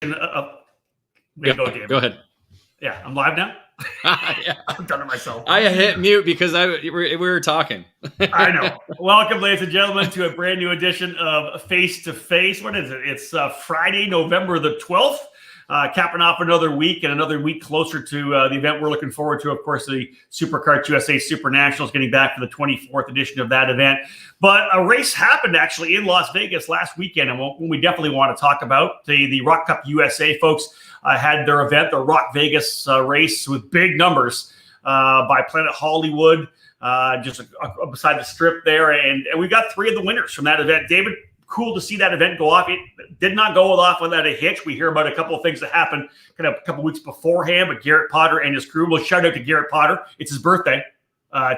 Go ahead. Yeah, I'm live now. Yeah. I'm done it myself. I hit mute because we were talking. I know. Welcome, ladies and gentlemen, to a brand new edition of Face2Face. What is it? It's Friday, November the 12th. Capping off another week and another week closer to the event we're looking forward to. Of course, the SuperKart USA Super Nationals, getting back for the 24th edition of that event. But a race happened actually in Las Vegas last weekend, and one we definitely want to talk about. The ROK Cup USA folks had their event, the ROK Vegas race with big numbers by Planet Hollywood, just beside the strip there. And we got three of the winners from that event. David, cool to see that event go off. It did not go off without a hitch. We hear about a couple of things that happened kind of a couple of weeks beforehand, but Garrett Potter and his crew. We'll shout out to Garrett Potter. It's his birthday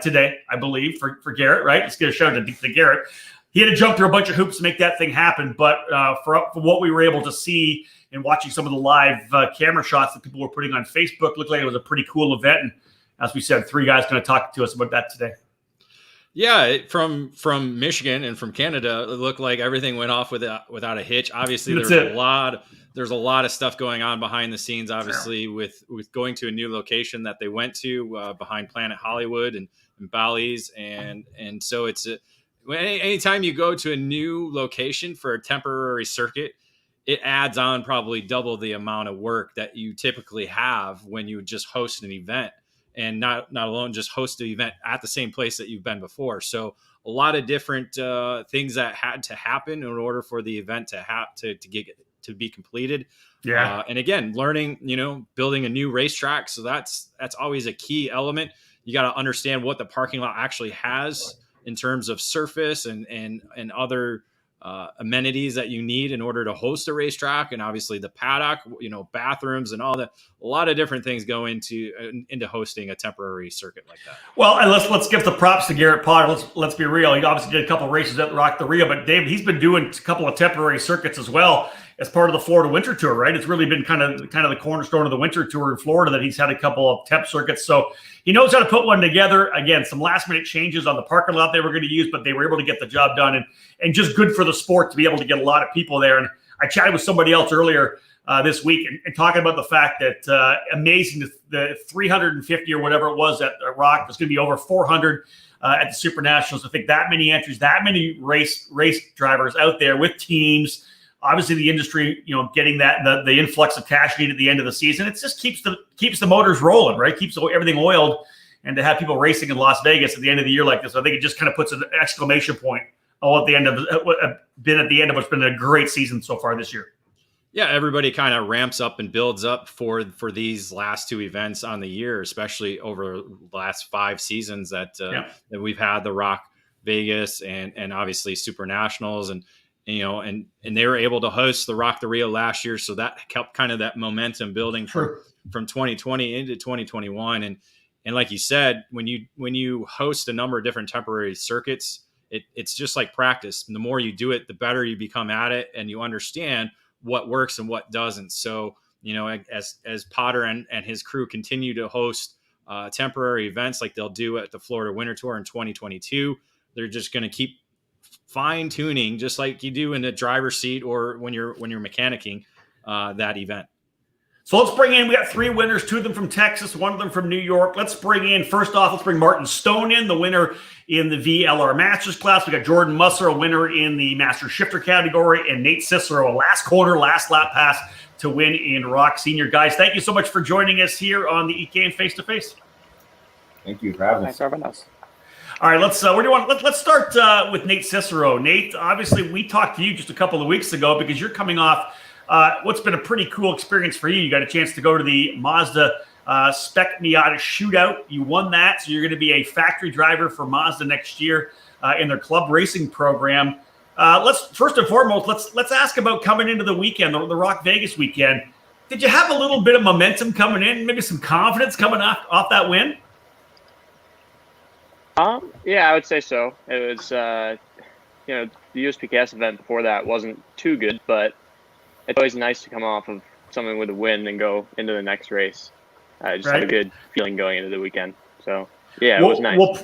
today, I believe, for Garrett, right? Let's get a shout out to Garrett. He had to jump through a bunch of hoops to make that thing happen, but for what we were able to see and watching some of the live camera shots that people were putting on Facebook, looked like it was a pretty cool event. And as we said, three guys going to talk to us about that today. Yeah, from Michigan and from Canada, it looked like everything went off without a hitch. Obviously, there's a lot of stuff going on behind the scenes. Obviously, with going to a new location that they went to behind Planet Hollywood and Bally's, and so it's anytime you go to a new location for a temporary circuit, it adds on probably double the amount of work that you typically have when you just host an event. And not alone just host the event at the same place that you've been before. So a lot of different things that had to happen in order for the event to be completed. Yeah. And again, learning, building a new racetrack. So that's always a key element. You got to understand what the parking lot actually has in terms of surface and other amenities that you need in order to host a racetrack, and obviously the paddock, bathrooms and all that. A lot of different things go into hosting a temporary circuit like that. Well, and let's give the props to Garrett Potter. Let's be real. He obviously did a couple of races at Rock the Rio, but David, he's been doing a couple of temporary circuits as well as part of the Florida Winter Tour, right? It's really been kind of the cornerstone of the Winter Tour in Florida that he's had a couple of temp circuits. So he knows how to put one together. Again, some last minute changes on the parking lot they were going to use, but they were able to get the job done, and just good for the sport to be able to get a lot of people there. And I chatted with somebody else earlier this week and talking about the fact that amazing, the 350 or whatever it was at ROK, there's going to be over 400 at the Super Nationals. I think that many entries, that many race drivers out there with teams. Obviously, the industry, getting the influx of cash needed at the end of the season. It just keeps the motors rolling, right? Keeps everything oiled, and to have people racing in Las Vegas at the end of the year like this, I think it just kind of puts an exclamation point at the end of what's been a great season so far this year. Yeah, everybody kind of ramps up and builds up for these last two events on the year, especially over the last 5 seasons that we've had the ROK Vegas and obviously Super Nationals and they were able to host the ROK the Rio last year, so that kept kind of that momentum building from 2020 into 2021. And like you said, when you host a number of different temporary circuits, it's just like practice. And the more you do it, the better you become at it, and you understand what works and what doesn't. So, as Potter and his crew continue to host temporary events like they'll do at the Florida Winter Tour in 2022, they're just going to keep fine tuning, just like you do in the driver's seat or when you're mechanicking that event. So let's bring in, we got 3 winners, 2 of them from Texas, 1 of them from New York. Let's bring Martin Stone in, the winner in the VLR Masters class. We got Jordon Musser, a winner in the Master Shifter category, and Nate Cicero, a last lap pass to win in ROK Senior. Guys, thank you so much for joining us here on the EKN Face2Face. Thank you for having us. Thanks for having us. All right, let's start with Nate Cicero. Nate, obviously we talked to you just a couple of weeks ago because you're coming off what's been a pretty cool experience for you. You got a chance to go to the Mazda Spec Miata Shootout. You won that, so you're going to be a factory driver for Mazda next year in their club racing program. Let's first and foremost let's ask about coming into the weekend, the ROK Vegas weekend. Did you have a little bit of momentum coming in, maybe some confidence coming off that win? Yeah, I would say so. It was, the USPKS event before that wasn't too good, but it's always nice to come off of something with a win and go into the next race. Just had a good feeling going into the weekend. So, yeah, it was nice.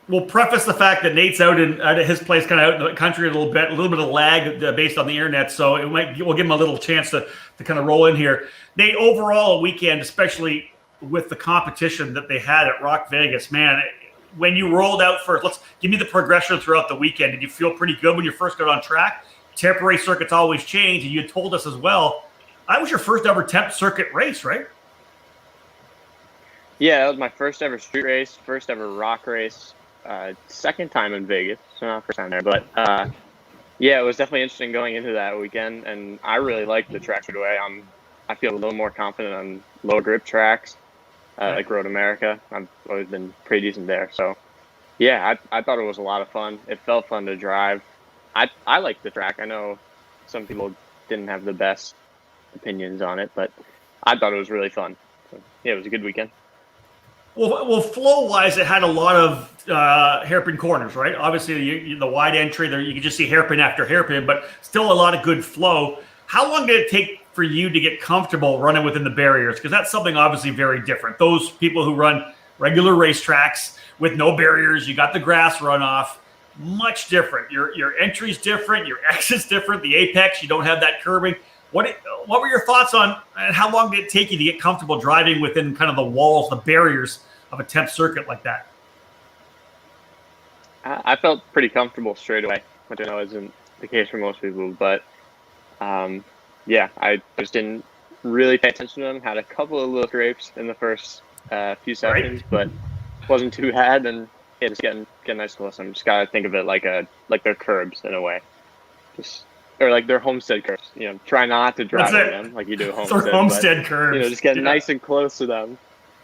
we'll preface the fact that Nate's out at his place, kind of out in the country a little bit of lag based on the internet. So we'll give him a little chance to kind of roll in here. Nate, overall, a weekend, especially with the competition that they had at ROK Vegas, man, when you rolled out first, let's give me the progression throughout the weekend. Did you feel pretty good when you first got on track? Temporary circuits always change, and you had told us as well, that was your first ever temp circuit race, right? Yeah, that was my first ever street race, first ever rock race, second time in Vegas, so not first time there. But yeah, it was definitely interesting going into that weekend, and I really liked the track straight away. I feel a little more confident on lower grip tracks, like Road America. I've always been pretty decent there. So yeah, I thought it was a lot of fun. It felt fun to drive. I liked the track. I know some people didn't have the best opinions on it, but I thought it was really fun. So yeah, it was a good weekend. Well, flow-wise, it had a lot of hairpin corners, right? Obviously, the wide entry there, you could just see hairpin after hairpin, but still a lot of good flow. How long did it take for you to get comfortable running within the barriers? Because that's something obviously very different. Those people who run regular racetracks with no barriers, you got the grass runoff, much different. Your entry's different, your exit's different, the apex, you don't have that curbing. What were your thoughts on, and how long did it take you to get comfortable driving within kind of the walls, the barriers of a temp circuit like that? I felt pretty comfortable straight away, which I know isn't the case for most people. But yeah, I just didn't really pay attention to them. Had a couple of little scrapes in the first few seconds, but wasn't too bad. And yeah, just getting nice close. I'm just gotta think of it like they're curbs in a way, or like they're homestead curves. Try not to drive on them like you do homestead. They're homestead curves. Just get nice and close to them,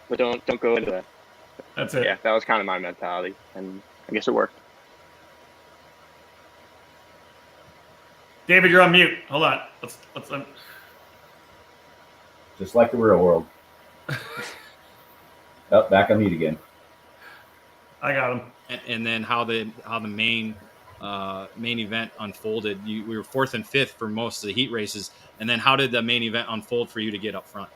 but don't go into that. That's it. Yeah, that was kind of my mentality, and I guess it worked. David, you're on mute. Hold on. Let's Just like the real world. Back on mute again. I got him. And then how the main event unfolded. We were fourth and fifth for most of the heat races, and then how did the main event unfold for you to get up front?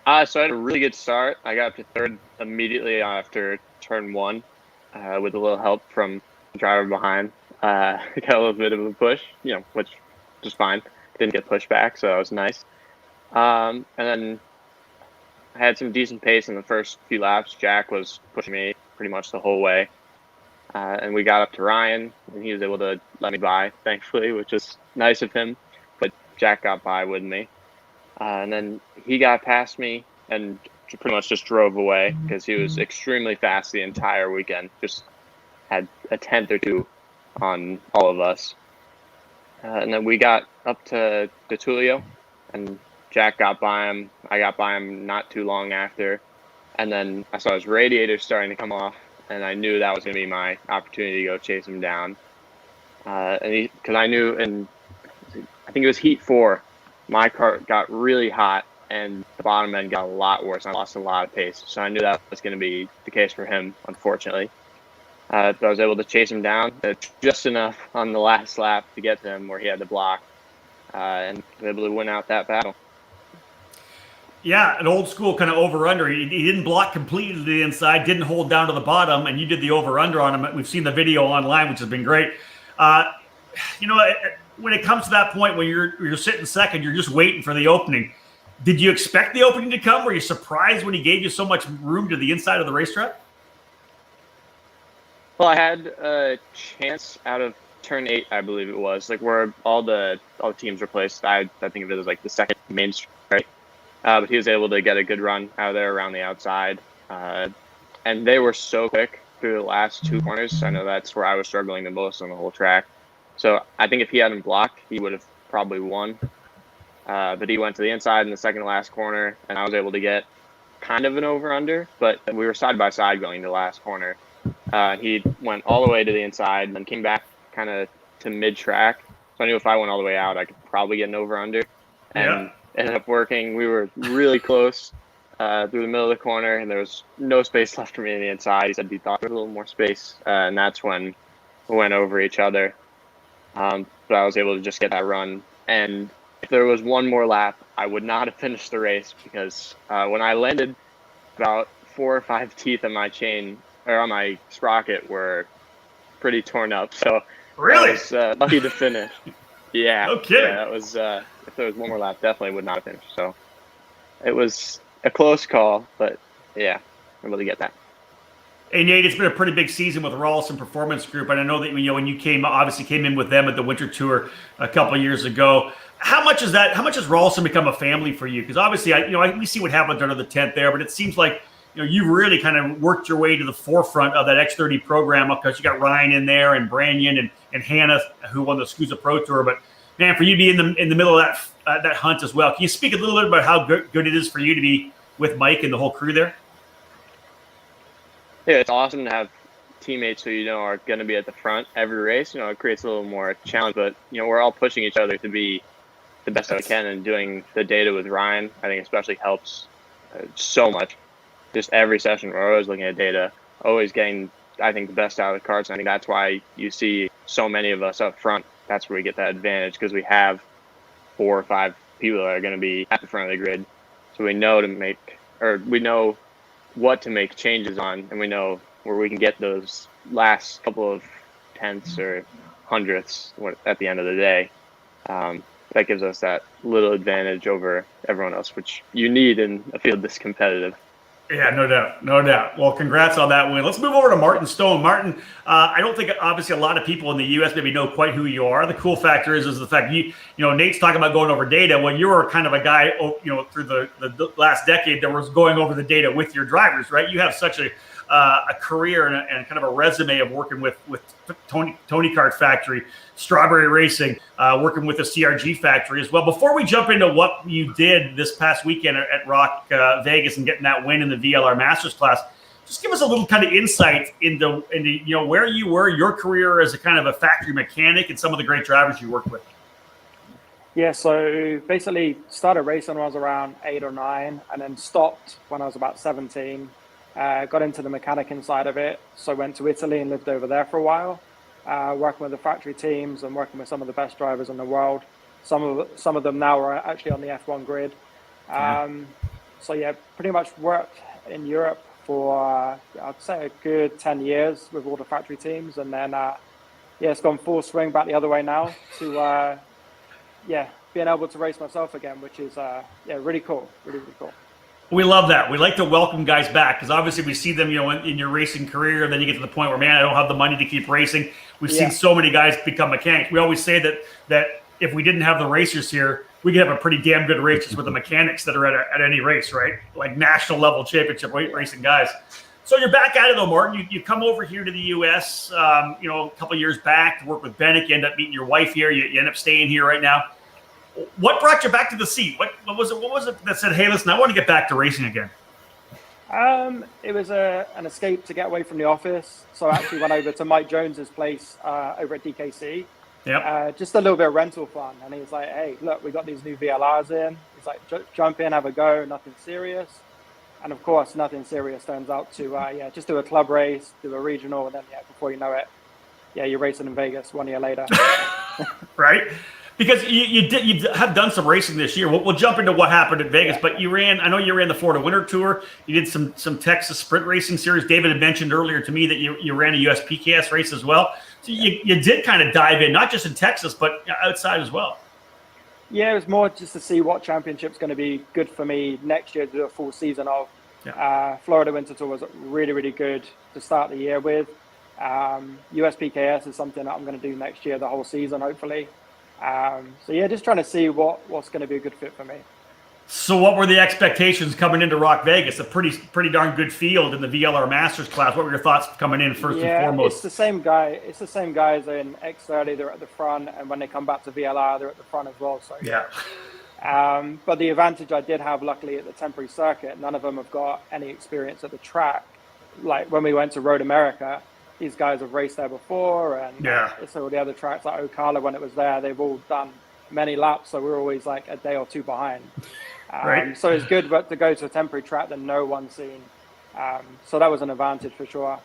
So I had a really good start. I got up to third immediately after turn one, with a little help from the driver behind. I got a little bit of a push, which was fine. Didn't get pushed back, so that was nice. And then I had some decent pace in the first few laps. Jack was pushing me pretty much the whole way. And we got up to Ryan, and he was able to let me by, thankfully, which is nice of him. But Jack got by with me. And then he got past me and pretty much just drove away because he was extremely fast the entire weekend. Just had a tenth or two on all of us. And then we got up to Tulio, and Jack got by him. I got by him not too long after. And then I saw his radiator starting to come off, and I knew that was going to be my opportunity to go chase him down. Because I knew, I think it was heat 4, my car got really hot, and the bottom end got a lot worse. I lost a lot of pace, so I knew that was going to be the case for him, unfortunately. But I was able to chase him down just enough on the last lap to get to him where he had to block, and was able to win out that battle. Yeah, an old school kind of over-under. He didn't block completely to the inside, didn't hold down to the bottom, and you did the over-under on him. We've seen the video online, which has been great. When it comes to that point when you're sitting second, you're just waiting for the opening. Did you expect the opening to come? Were you surprised when he gave you so much room to the inside of the racetrack? Well, I had a chance out of turn 8, I believe it was, like where all the teams were placed. I think of it as like the second main straight. But he was able to get a good run out of there around the outside. And they were so quick through the last 2 corners. I know that's where I was struggling the most on the whole track. So I think if he hadn't blocked, he would have probably won. But he went to the inside in the second to last corner, and I was able to get kind of an over-under. But we were side by side going to the last corner. He went all the way to the inside and then came back kind of to mid-track. So I knew if I went all the way out, I could probably get an over-under. And ended up working. We were really close through the middle of the corner, and there was no space left for me on the inside. He said he thought there was a little more space, and that's when we went over each other. But I was able to just get that run. And if there was one more lap, I would not have finished the race because when I landed about 4 or 5 teeth on my chain or on my sprocket were pretty torn up. So really, I was lucky to finish. Yeah. No kidding. Yeah, that was if there was one more lap, definitely would not have finished. So it was a close call, but yeah, able to get that. Hey Nate, it's been a pretty big season with Rawlson Performance Group, and I know that when you came in with them at the Winter Tour a couple of years ago. How much has Rawlson become a family for you? Because obviously, we see what happened under the tent there, but it seems like you've really kind of worked your way to the forefront of that X30 program because you got Ryan in there and Branyan and Hannah who won the SCUSA Pro Tour. But man, for you to be in the middle of that hunt as well, can you speak a little bit about how good it is for you to be with Mike and the whole crew there? Yeah, it's awesome to have teammates who are going to be at the front every race. It creates a little more challenge, but we're all pushing each other to be the best that we can, and doing the data with Ryan, I think especially helps so much. Just every session, we're always looking at data, always getting, I think, the best out of the cards. And I think that's why you see so many of us up front. That's where we get that advantage, because we have 4 or 5 people that are going to be at the front of the grid. So we know we know what to make changes on, and we know where we can get those last couple of tenths or hundredths at the end of the day. That gives us that little advantage over everyone else, which you need in a field this competitive. Yeah, no doubt. Well, congrats on that win. Let's move over to Martin Stone. Martin, I don't think obviously a lot of people in the U.S. maybe know quite who you are. The cool factor is the fact Nate's talking about going over data. Well, you were kind of a guy, through the last decade that was going over the data with your drivers, right? You have such a career and kind of a resume of working with Tony Kart Factory, Strawberry Racing, working with the CRG Factory as well. Before we jump into what you did this past weekend at ROK Vegas and getting that win in the VLR Masters class, just give us a little kind of insight into where you were, your career as a kind of a factory mechanic, and some of the great drivers you worked with. Yeah, so basically started racing when I was around 8 or 9, and then stopped when I was about 17. Got into the mechanicking side of it, so went to Italy and lived over there for a while, working with the factory teams and working with some of the best drivers in the world. Some of them now are actually on the F1 grid. So yeah, pretty much worked in Europe for I'd say a good 10 years with all the factory teams, and then it's gone full swing back the other way now to being able to race myself again, which is really cool, really cool. We love that. We like to welcome guys back because obviously we see them, in your racing career, and then you get to the point where, man, I don't have the money to keep racing. We've seen so many guys become mechanics. We always say that if we didn't have the racers here, we could have a pretty damn good races with the mechanics that are at any race, right? Like national level championship racing guys. So you're back at it though, Martin. You come over here to the U.S. A couple of years back to work with Bennett. You end up meeting your wife here. You end up staying here right now. What brought you back to the seat? What was it that said, hey, listen, I want to get back to racing again? It was an escape to get away from the office. So I actually went over to Mike Jones's place over at DKC. Yep. Just a little bit of rental fun. And he was like, hey, look, we got these new VLRs in. He's like, jump in, have a go, nothing serious. And of course, nothing serious turns out to, just do a club race, do a regional, and then, before you know it, you're racing in Vegas 1 year later. Right? Because you have done some racing this year. We'll jump into what happened at Vegas, but I know you ran the Florida Winter Tour. You did some Texas Sprint Racing Series. David had mentioned earlier to me that you ran a USPKS race as well. So you did kind of dive in, not just in Texas, but outside as well. Yeah, it was more just to see what championship's going to be good for me next year to do a full season of. Florida Winter Tour was really, really good to start the year with. USPKS is something that I'm going to do next year, the whole season, hopefully. Just trying to see what's going to be a good fit for me. So what were the expectations coming into ROK Vegas? A pretty darn good field in the VLR Masters class. What were your thoughts coming in first and foremost? It's the same guy. It's the same guys in X30. They're at the front, and when they come back to VLR, they're at the front as well. So but the advantage I did have, luckily, at the temporary circuit, none of them have got any experience at the track. Like when we went to Road America, these guys have raced there before, and so the other tracks like Ocala, when it was there, they've all done many laps, so we're always like a day or two behind. Right. So it's good to go to a temporary track that no one's seen. So that was an advantage for sure.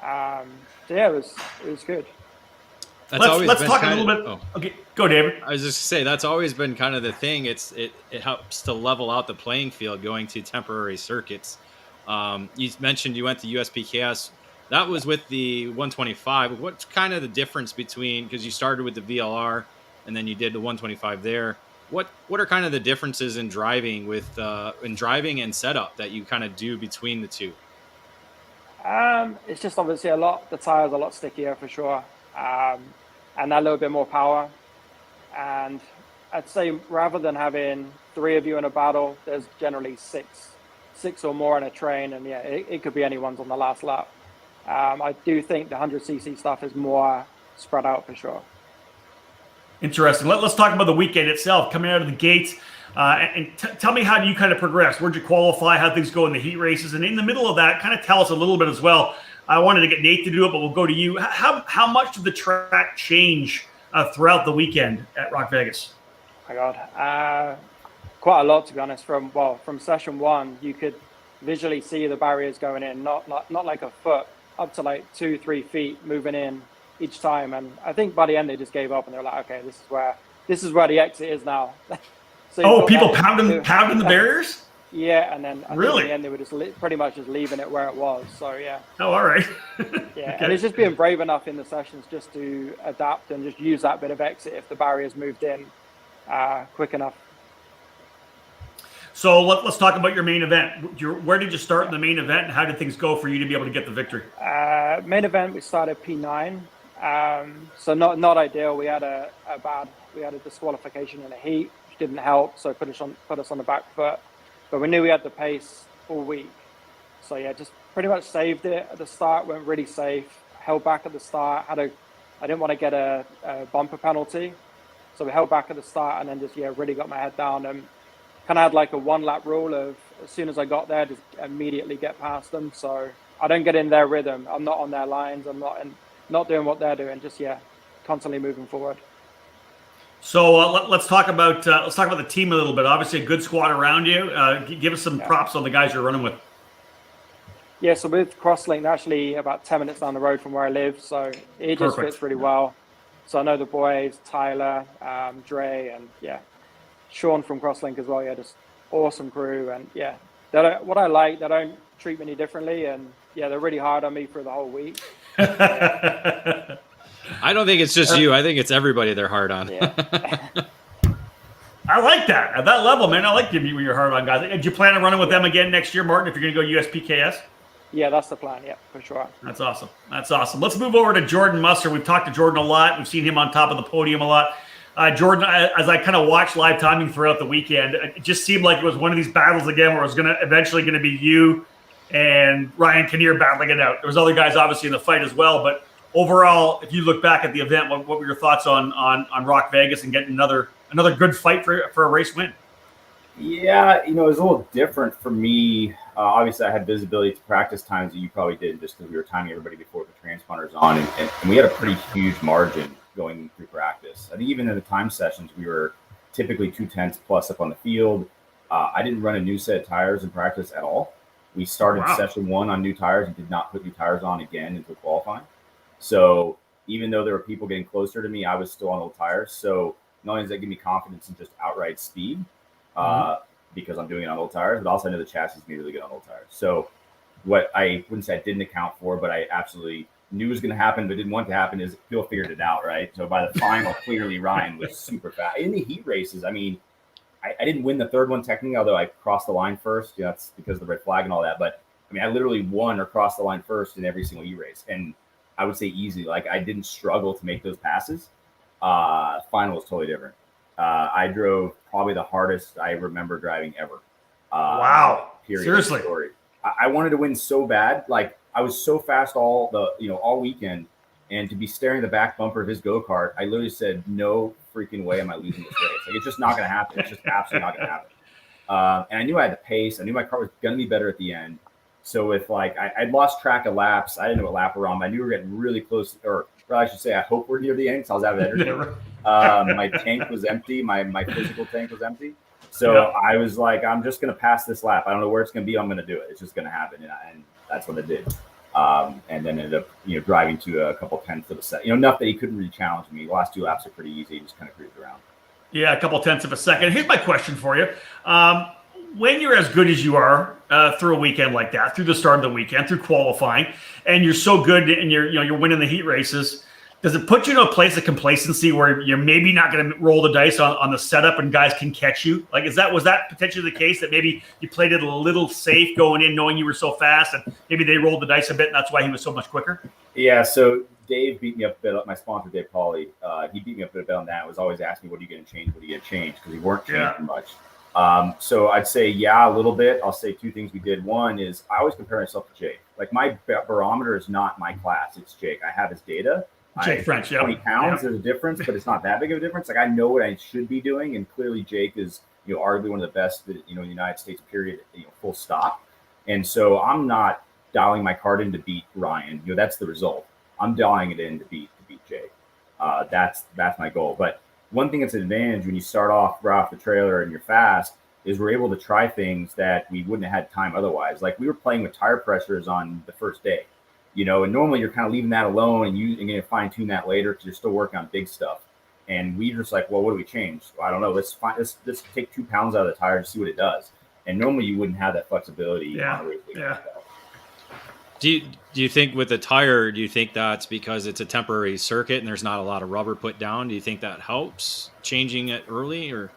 It was good. Let's talk a little bit. Okay, go, David. I was just gonna say that's always been kind of the thing. It helps to level out the playing field going to temporary circuits. You mentioned you went to USPKS. That was with the 125. What's kind of the difference between, because you started with the VLR and then you did the 125 there. What are kind of the differences in driving and setup that you kind of do between the two? It's just obviously the tire's a lot stickier for sure, and a little bit more power. And I'd say rather than having 3 of you in a battle, there's generally six or more in a train, and yeah, it could be anyone's on the last lap. I do think the 100cc stuff is more spread out for sure. Interesting. Let's talk about the weekend itself, coming out of the gates. Tell me, how do you kind of progress? Where'd you qualify? How things go in the heat races? And in the middle of that, kind of tell us a little bit as well. I wanted to get Nate to do it, but we'll go to you. How much did the track change throughout the weekend at ROK Vegas? Oh my God, quite a lot, to be honest. From session 1, you could visually see the barriers going in, not like a foot, up to like 2-3 feet moving in each time. And I think by the end they just gave up and they were like, okay, this is where the exit is now. So people pounding the barriers? Yeah, and then really? in the end they were just pretty much just leaving it where it was. So yeah. Oh, all right. Yeah, Okay. and it's just being brave enough in the sessions just to adapt and just use that bit of exit if the barriers moved in quick enough. So let's talk about your main event. Where did you start in the main event, and how did things go for you to be able to get the victory? Main event, we started P9, so not ideal. We had a disqualification in a heat, which didn't help, so put us on the back foot. But we knew we had the pace all week, so yeah, just pretty much saved it at the start. Went really safe, held back at the start. I didn't want to get a bumper penalty, so we held back at the start, and then just really got my head down and kind of had like a 1-lap rule of as soon as I got there, just immediately get past them. So I don't get in their rhythm. I'm not on their lines. I'm not doing what they're doing. Just constantly moving forward. So let's talk about the team a little bit. Obviously, a good squad around you. Give us some props on the guys you're running with. Yeah, so with Crosslink, they're actually about 10 minutes down the road from where I live, so it just fits really well. So I know the boys, Tyler, Dre, and Sean from Crosslink as well. Yeah, just awesome crew, and what I like, they don't treat me any differently, and they're really hard on me for the whole week. I don't think it's just you. I think it's everybody they're hard on. Yeah. I like that. At that level, man, I like giving you your hard on guys. Do you plan on running with them again next year, Martin, if you're going to go USPKS? Yeah, that's the plan. Yeah, for sure. That's awesome. Let's move over to Jordon Musser. We've talked to Jordon a lot. We've seen him on top of the podium a lot. Jordon, as I kind of watched live timing throughout the weekend, it just seemed like it was one of these battles again where it was eventually going to be you and Ryan Kinnear battling it out. There was other guys obviously in the fight as well, but overall, if you look back at the event, what were your thoughts on ROK Vegas and getting another good fight for a race win? Yeah, it was a little different for me. Obviously, I had visibility to practice times that you probably did, just because we were timing everybody before the transponders on, and we had a pretty huge margin going through practice. I think even in the time sessions, we were typically 2/10 plus up on the field. I didn't run a new set of tires in practice at all. We started session 1 on new tires and did not put new tires on again until qualifying. So even though there were people getting closer to me, I was still on old tires. So not only does that give me confidence in just outright speed, because I'm doing it on old tires, but also I know the chassis is really good on old tires. So what I wouldn't say I didn't account for, but I absolutely knew was going to happen, but didn't want to happen, is Phil figured it out, right? So by the final, clearly Ryan was super fast. In the heat races, I mean, I didn't win the third one technically, although I crossed the line first. That's because of the red flag and all that. But I mean, I literally won or crossed the line first in every single e-race. And I would say easy. Like, I didn't struggle to make those passes. Final was totally different. I drove probably the hardest I remember driving ever. Wow. Period. Seriously. Story. I wanted to win so bad. Like, I was so fast all weekend, and to be staring the back bumper of his go-kart, I literally said, no freaking way am I losing this race. Like, it's just not going to happen. It's just absolutely not going to happen. And I knew I had the pace. I knew my car was going to be better at the end. So if I'd lost track of laps, I didn't know what lap we're on, but I knew we were getting really close, or I should say, I hope we're near the end because I was out of energy. My tank was empty. My physical tank was empty. So I was like, I'm just going to pass this lap. I don't know where it's going to be. I'm going to do it. It's just going to happen. And that's what I did. And then ended up, driving to a couple tenths of a second, enough that he couldn't really challenge me. The last 2 laps are pretty easy. He just kind of cruised around. Yeah, a couple tenths of a second. Here's my question for you. when you're as good as you are through a weekend like that, through the start of the weekend, through qualifying, and you're so good and you're winning the heat races, does it put you in a place of complacency where you're maybe not going to roll the dice on the setup and guys can catch you? Like, was that potentially the case that maybe you played it a little safe going in, knowing you were so fast, and maybe they rolled the dice a bit, and that's why he was so much quicker? Yeah. So Dave beat me up a bit. My sponsor, Dave Pauly, he beat me up a bit on that. Was always asking me, "What are you going to change? What are you going to change?" Because we weren't changing much. So I'd say, yeah, a little bit. I'll say two things we did. One is I always compare myself to Jake. Like, my barometer is not my class. It's Jake. I have his data. Jake French, 20 pounds, there's a difference, but it's not that big of a difference. Like, I know what I should be doing, and clearly Jake is, arguably one of the best, in the United States, period, full stop. And so I'm not dialing my card in to beat Ryan. That's the result. I'm dialing it in to beat Jake. That's my goal. But one thing that's an advantage when you start off right off the trailer and you're fast is we're able to try things that we wouldn't have had time otherwise. Like, we were playing with tire pressures on the first day. And normally you're kind of leaving that alone and you're going to fine tune that later because you're still working on big stuff. And we just like, well, what do we change? Well, I don't know. Let's take 2 pounds out of the tire and see what it does. And normally you wouldn't have that flexibility. On a race week like that. Do you think with the tire, do you think that's because it's a temporary circuit and there's not a lot of rubber put down? Do you think that helps changing it early or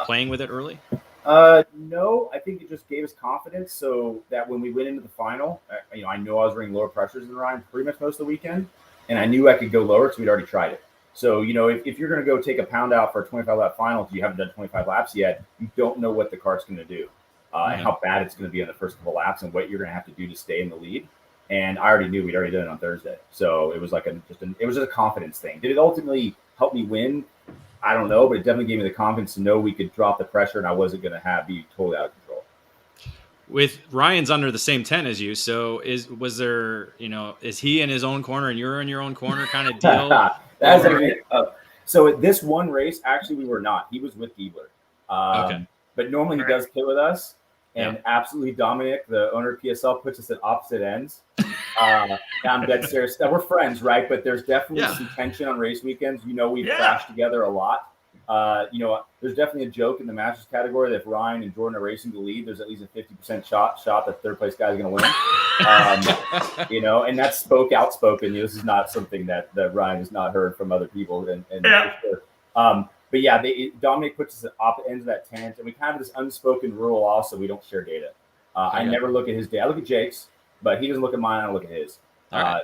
playing with it early? No, I think it just gave us confidence so that when we went into the final, I know I was running lower pressures than Ryan pretty much most of the weekend, and I knew I could go lower because we'd already tried it. So, if you're going to go take a pound out for a 25-lap final, if you haven't done 25 laps yet, you don't know what the cart's going to do and how bad it's going to be on the first couple laps and what you're going to have to do to stay in the lead. And I already knew we'd already done it on Thursday. So it was like it was just a confidence thing. Did it ultimately help me win? I don't know, but it definitely gave me the confidence to know we could drop the pressure and I wasn't going to be totally out of control. With Ryan's under the same tent as you, so is he in his own corner and you're in your own corner kind of deal? So at this one race, actually, we were not. He was with Giebler. Okay. But normally he does pit with us. And absolutely, Dominic, the owner of PSL, puts us at opposite ends. I'm dead serious. We're friends, right? But there's definitely some tension on race weekends. We've crashed together a lot. There's definitely a joke in the Masters category that if Ryan and Jordon are racing to lead, there's at least a 50% shot that third place guy is going to win. And that's outspoken. This is not something that Ryan has not heard from other people. And for sure. But yeah, Dominic puts us at opposite ends of that tent, and we kind of have this unspoken rule also: we don't share data. I never look at his data. I look at Jake's, but he doesn't look at mine. I don't look at his. We're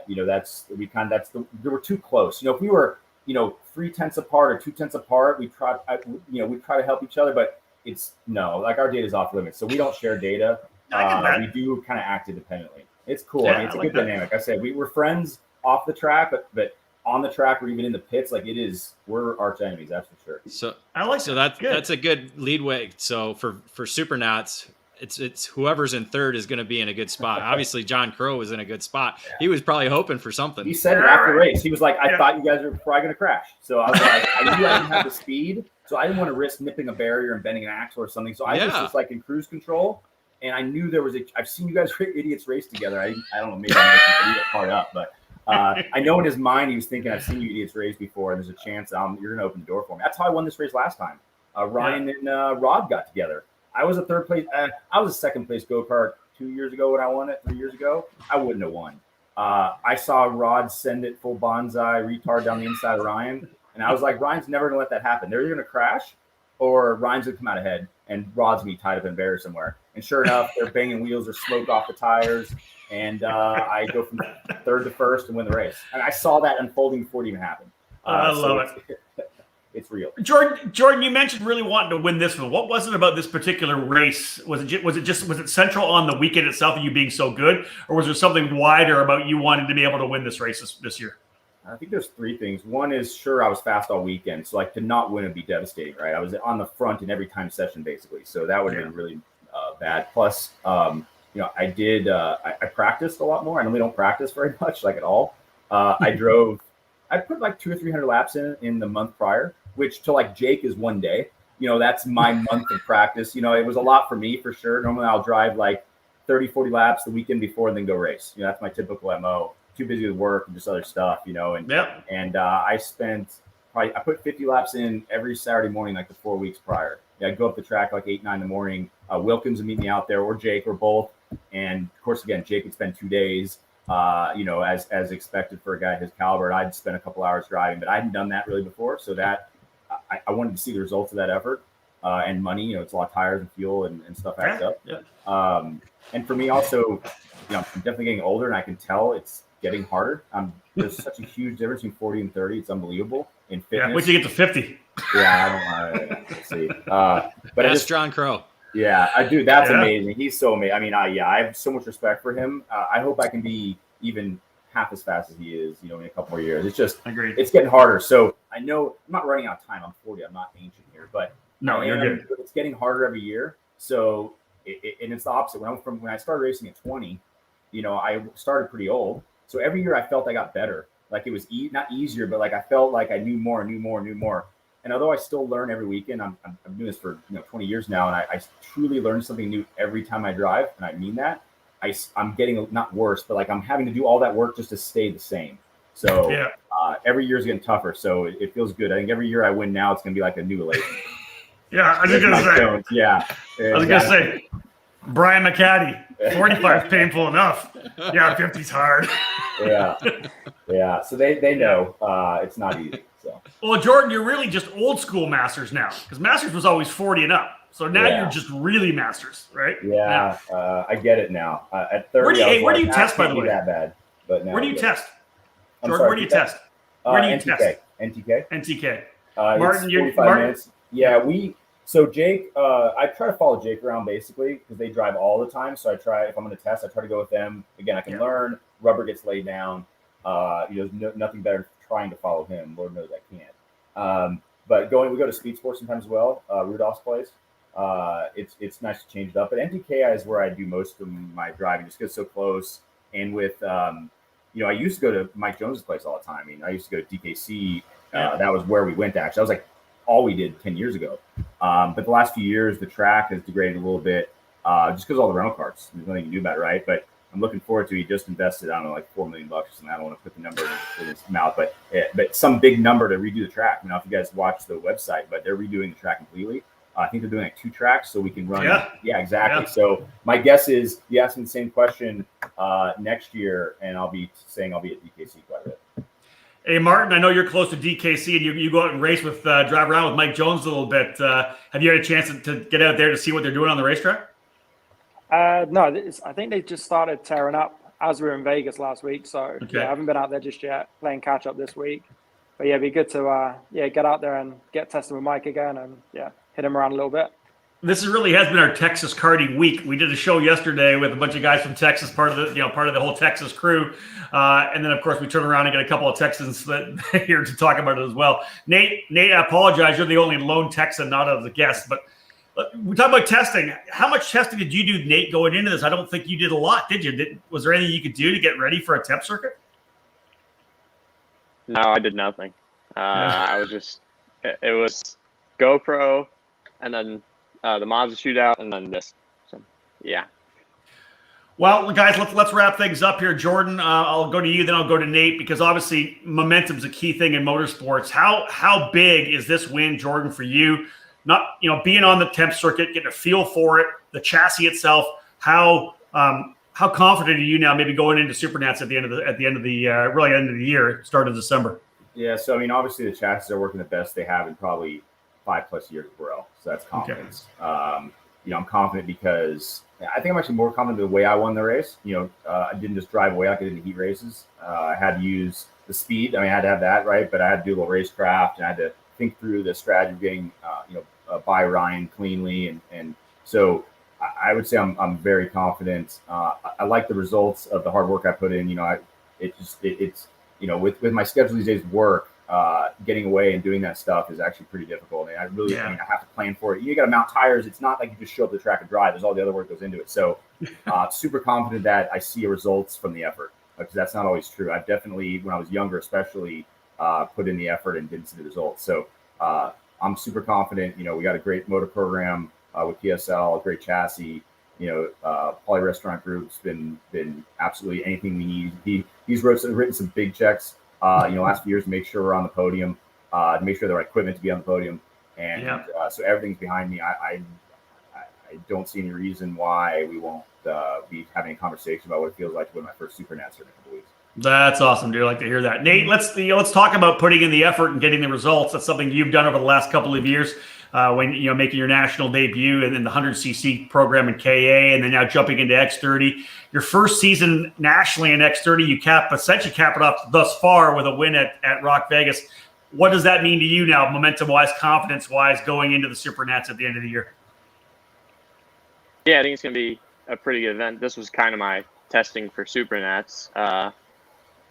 too close. If we were 3/10 apart or 2/10 apart, we try to help each other, but our data is off limits, so we don't share data. We do kind of act independently. It's cool. It's a good dynamic. I said we're friends off the track, but on the track or even in the pits, we're arch enemies, that's for sure. So that's a good lead way. So for Super Nats, it's whoever's in third is going to be in a good spot. Obviously, John Crow was in a good spot. Yeah. He was probably hoping for something. He said it after the race. He was like, I thought you guys were probably going to crash. So I was like, I knew I didn't have the speed, so I didn't want to risk nipping a barrier and bending an axle or something. So I was in cruise control, and I knew there was I've seen you guys idiots race together. I don't know, maybe I'm making that part up, but I know in his mind he was thinking, I've seen you idiots race before, and there's a chance you're going to open the door for me. That's how I won this race last time. Ryan and Rod got together. I was a third place. I was a second place go-kart 2 years ago when I won it. 3 years ago, I wouldn't have won. I saw Rod send it full bonsai retard down the inside of Ryan, and I was like, Ryan's never going to let that happen. They're either going to crash or Ryan's going to come out ahead, and Rod's going to be tied up in a barrier somewhere. And sure enough, they're banging wheels or smoke off the tires. And I go from third to first and win the race. And I saw that unfolding before it even happened. I love it. It's real. Jordan, you mentioned really wanting to win this one. What was it about this particular race? Was it central on the weekend itself and you being so good? Or was there something wider about you wanting to be able to win this race this year? I think there's three things. One is, sure, I was fast all weekend. So to not win would be devastating, right? I was on the front in every time session, basically. So that would have been really bad. Plus, I practiced a lot more. I normally don't practice very much, at all. I put 200 or 300 laps in the month prior, which to Jake is one day. That's my month of practice. It was a lot for me for sure. Normally I'll drive 30, 40 laps the weekend before and then go race. That's my typical MO. Too busy with work and just other stuff, and I put 50 laps in every Saturday morning, the 4 weeks prior. I'd go up the track like 8, 9 in the morning. Wilkins would meet me out there, or Jake, or both. And of course, again, Jake would spend 2 days, as expected for a guy his caliber. And I'd spend a couple hours driving, but I hadn't done that really before. So that I wanted to see the results of that effort and money. It's a lot of tires and fuel and stuff adds up. Yeah. And for me also, I'm definitely getting older, and I can tell it's getting harder. There's such a huge difference between 40 and 30. It's unbelievable in fitness. Yeah, wait till you get to 50. Yeah, I don't know. Let's see. But that's John Crow. Yeah, I do. That's amazing. He's so amazing. I mean, I have so much respect for him. I hope I can be even half as fast as he is, in a couple more years. It's just, agreed. It's getting harder. So I know I'm not running out of time. I'm 40. I'm not ancient here, but no, you're good. It's getting harder every year. So, and it's the opposite. When I started racing at 20, I started pretty old. So every year I felt I got better. Like it was not easier, but like I felt like I knew more. And although I still learn every weekend, I'm doing this for 20 years now, and I truly learn something new every time I drive, and I mean that. I'm getting not worse, but like I'm having to do all that work just to stay the same. So every year is getting tougher, so it feels good. I think every year I win now, it's going to be like a new elation. Yeah, I was gonna say. Yeah, I was gonna say, Brian McCaddy, 45 is painful enough. Yeah, 50's hard. Yeah. So they know it's not easy. So. Well, Jordon, you're really just old school Masters now, because Masters was always 40 and up. So now you're just really Masters, right? Yeah, I get it now. At 30, where do you test, by the way? That bad, but now where do you test? Jordon, where do you test? Where do you test? NTK. Martin, you're 45 minutes. Yeah, So Jake, I try to follow Jake around basically because they drive all the time. So if I'm going to test, I try to go with them. Again, I can learn. Rubber gets laid down. Nothing better than trying to follow him. Lord knows I can't. But we go to Speed Sports sometimes as well. Rudolph's place. It's nice to change it up. But NTK is where I do most of my driving, just because it's so close. And with I used to go to Mike Jones's place all the time. I mean, I used to go to DKC. That was where we went. Actually, that was like all we did 10 years ago. But the last few years, the track has degraded a little bit just because all the rental cars. There's nothing you can do about it, right? But I'm looking forward to. He just invested, I don't know, like $4 million or something. I don't want to put the number in his mouth, but some big number to redo the track. If you guys watch the website, but they're redoing the track completely. I think they're doing like 2 tracks so we can run. Yeah, exactly. Yeah. So my guess is you ask me the same question next year, and I'll be saying I'll be at DKC quite a bit. Hey, Martin, I know you're close to DKC, and you go out and race with, drive around with Mike Jones a little bit. Have you had a chance to get out there to see what they're doing on the racetrack? No, I think they just started tearing up as we were in Vegas last week. So I haven't been out there just yet, playing catch up this week. But it'd be good to get out there and get tested with Mike again and hit him around a little bit. This really has been our Texas karting week. We did a show yesterday with a bunch of guys from Texas, part of the whole Texas crew, and then of course we turn around and get a couple of Texans here to talk about it as well. Nate, I apologize. You're the only lone Texan not as a guest, but we talk about testing. How much testing did you do, Nate, going into this? I don't think you did a lot, did you? Was there anything you could do to get ready for a temp circuit? No, I did nothing. I was just it was GoPro, and then the Mazda shootout, and then this. So, yeah. Well, guys, let's wrap things up here. Jordon, I'll go to you, then I'll go to Nate, because obviously momentum's a key thing in motorsports. How big is this win, Jordon, for you? Not being on the temp circuit, getting a feel for it, the chassis itself. How confident are you now, maybe going into Supernats at the end of the year, start of December? Yeah, so I mean, obviously the chassis are working the best they have in probably 5+ years in a row. So that's confidence. Okay. I'm confident because I think I'm actually more confident the way I won the race. I didn't just drive away like I did in heat races. I had to use the speed. I mean, I had to have that, right? But I had to do a little racecraft, and I had to think through the strategy of getting, by Ryan cleanly. And so I would say I'm very confident. I like the results of the hard work I put in. It's with my schedule these days, work, getting away and doing that stuff is actually pretty difficult. And I have to plan for it. You got to mount tires. It's not like you just show up to the track and drive. There's all the other work that goes into it. So super confident that I see results from the effort, because that's not always true. I've definitely, when I was younger, especially, put in the effort and didn't see the results. So I'm super confident. We got a great motor program with PSL, a great chassis. Poly Restaurant Group's been absolutely anything we need. He's written some big checks, last few years to make sure we're on the podium, to make sure the right equipment to be on the podium. And so everything's behind me. I don't see any reason why we won't be having a conversation about what it feels like to win my first Super Nats in a couple weeks. That's awesome, dude. I like to hear that. Nate, let's talk about putting in the effort and getting the results. That's something you've done over the last couple of years when making your national debut and then the 100cc program in KA, and then now jumping into X30. Your first season nationally in X30, you essentially cap it off thus far with a win at ROK Vegas. What does that mean to you now, momentum-wise, confidence-wise, going into the Super Nats at the end of the year? Yeah, I think it's going to be a pretty good event. This was kind of my testing for Super Nats.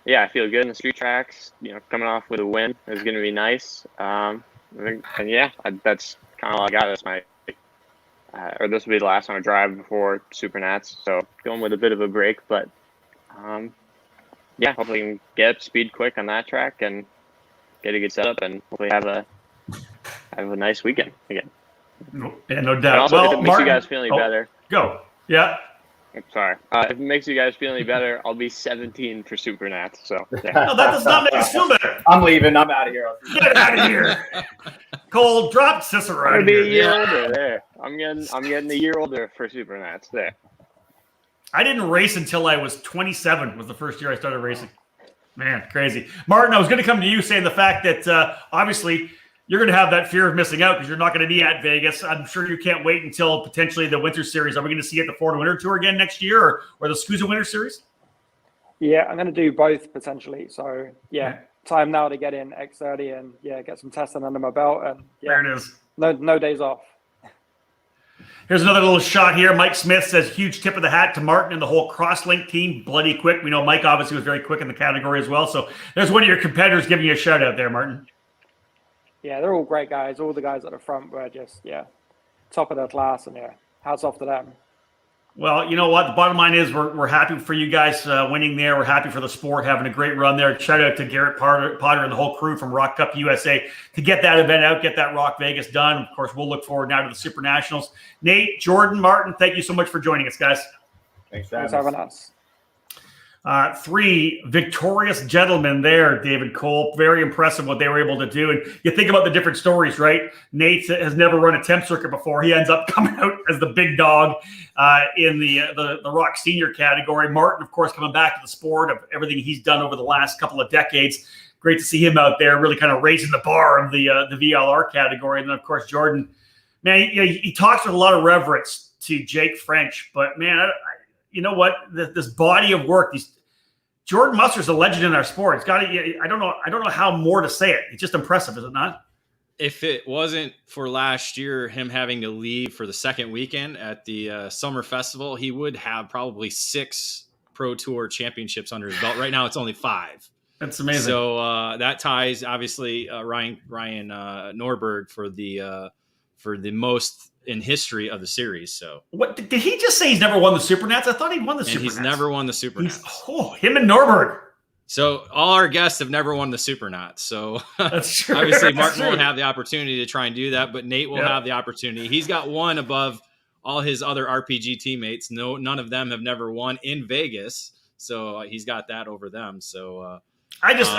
Yeah, I feel good in the street tracks. Coming off with a win is going to be nice. That's kind of all I got. That's this will be the last time I drive before Super Nats. So going with a bit of a break, but hopefully we can get up to speed quick on that track and get a good setup, and hopefully have a nice weekend again. Yeah, no doubt. Also, if it makes you guys feel any better, go. Yeah. I'm sorry. If it makes you guys feel any better, I'll be 17 for Super Nats. So no, that does not make us feel better. I'm leaving. I'm out of here. Get out of here. Cole, drop Cicero. I'm gonna be a year older. There. I'm getting a year older for Super Nats. There. I didn't race until I was 27. Was the first year I started racing. Man, crazy. Martin, I was going to come to you saying the fact that obviously you're going to have that fear of missing out because you're not going to be at Vegas. I'm sure you can't wait until potentially the Winter Series. Are we going to see it at the Florida Winter Tour again next year or the SCUSA Winter Series? Yeah, I'm going to do both potentially. So, time now to get in X30 and, get some testing under my belt. And there it is. No days off. Here's another little shot here. Mike Smith says, huge tip of the hat to Martin and the whole Crosslink team. Bloody quick. We know Mike obviously was very quick in the category as well. So there's one of your competitors giving you a shout out there, Martin. Yeah, they're all great guys. All the guys at the front were just, top of their class. And, hats off to them. Well, you know what? The bottom line is we're happy for you guys winning there. We're happy for the sport, having a great run there. Shout out to Garrett Potter and the whole crew from ROK Cup USA to get that event out, get that ROK Vegas done. Of course, we'll look forward now to the Super Nationals. Nate, Jordon, Martin, thank you so much for joining us, guys. Thanks for having us. 3 victorious gentlemen there, David Cole. Very impressive what they were able to do. And you think about the different stories, right? Nate has never run a temp circuit before. He ends up coming out as the big dog in the ROK senior category. Martin, of course, coming back to the sport of everything he's done over the last couple of decades. Great to see him out there really kind of raising the bar of the VLR category. And then, of course, Jordon, man, he talks with a lot of reverence to Jake French. But, man, you know what? This body of work, Jordon Musser is a legend in our sport. It's got to. I don't know how more to say it. It's just impressive, is it not? If it wasn't for last year, him having to leave for the second weekend at the Summer Festival, he would have probably 6 Pro Tour championships under his belt. Right now, it's only 5. That's amazing. So that ties obviously Ryan Norberg for the most in history of the series. So what did he just say? He's never won the Super Nats? I thought he'd won the Super Nats. He's never won the Super Nats. Him and Norberg. So all our guests have never won the Super Nats. So that's true. Obviously Martin won't have the opportunity to try and do that, but Nate will have the opportunity. He's got one above all his other RPG teammates. None of them have never won in Vegas. So he's got that over them. So I just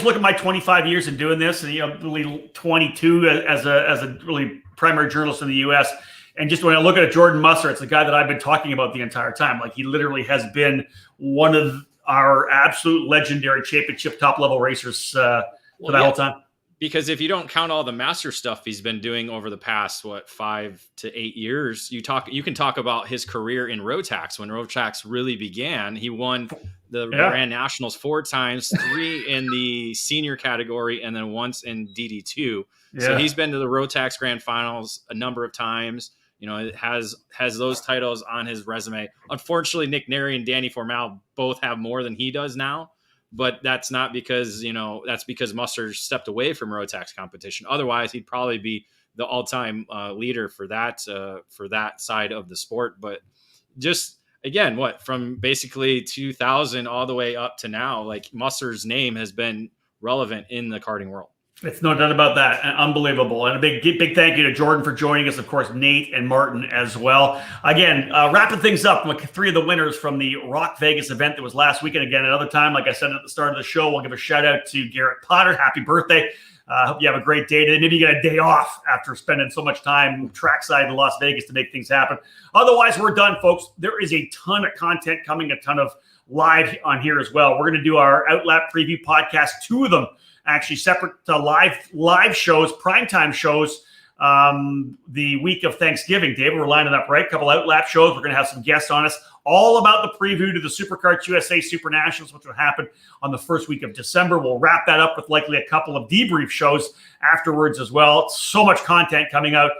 look at my 25 years in doing this, and really 22 as a really primary journalist in the U.S. And just when I look at Jordon Musser, it's the guy that I've been talking about the entire time. Like, he literally has been one of our absolute legendary championship top level racers for that whole time. Because if you don't count all the master stuff he's been doing over the past 5 to 8 years, you can talk about his career in Rotax. When Rotax really began, he won the Grand Nationals 4 times, 3 in the senior category, and then once in DD2. Yeah. So he's been to the Rotax Grand Finals a number of times. It has those titles on his resume. Unfortunately, Nick Neri and Danny Formal both have more than he does now. But that's not because, that's because Musser stepped away from Rotax competition. Otherwise, he'd probably be the all-time leader for that side of the sport. But just, again, from basically 2000 all the way up to now, like, Musser's name has been relevant in the karting world. It's no doubt about that. Unbelievable. And a big thank you to Jordon for joining us. Of course, Nate and Martin as well. Again, wrapping things up, 3 of the winners from the ROK Vegas event that was last weekend. Again, another time, like I said at the start of the show, we'll give a shout out to Garrett Potter. Happy birthday. I hope you have a great day today. Maybe you get a day off after spending so much time trackside in Las Vegas to make things happen. Otherwise, we're done, folks. There is a ton of content coming, a ton of live on here as well. We're going to do our Outlap preview podcast, 2 of them actually separate live shows, primetime shows, the week of Thanksgiving. David, we're lining up, right? A couple Outlap shows. We're going to have some guests on us, all about the preview to the SuperKarts USA Super Nationals, which will happen on the first week of December. We'll wrap that up with likely a couple of debrief shows afterwards as well. So much content coming out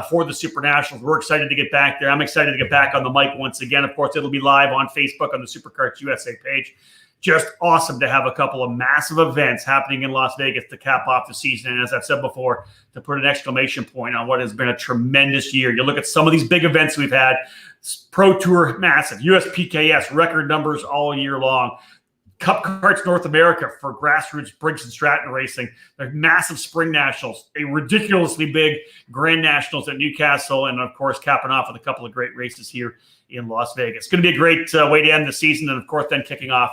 for the Super Nationals. We're excited to get back there. I'm excited to get back on the mic once again. Of course, it'll be live on Facebook on the SuperKarts USA page. Just awesome to have a couple of massive events happening in Las Vegas to cap off the season. And as I've said before, to put an exclamation point on what has been a tremendous year. You look at some of these big events we've had, Pro Tour, massive, USPKS, record numbers all year long. Cup Karts North America for grassroots Briggs and Stratton racing. There's massive Spring Nationals, a ridiculously big Grand Nationals at Newcastle, and of course, capping off with a couple of great races here in Las Vegas. It's going to be a great way to end the season, and of course, then kicking off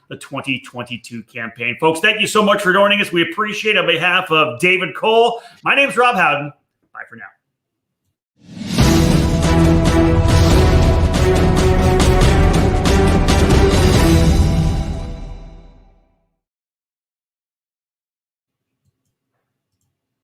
the 2022 campaign. Folks, thank you so much for joining us. We appreciate it. On behalf of David Cole, my name is Rob Howden.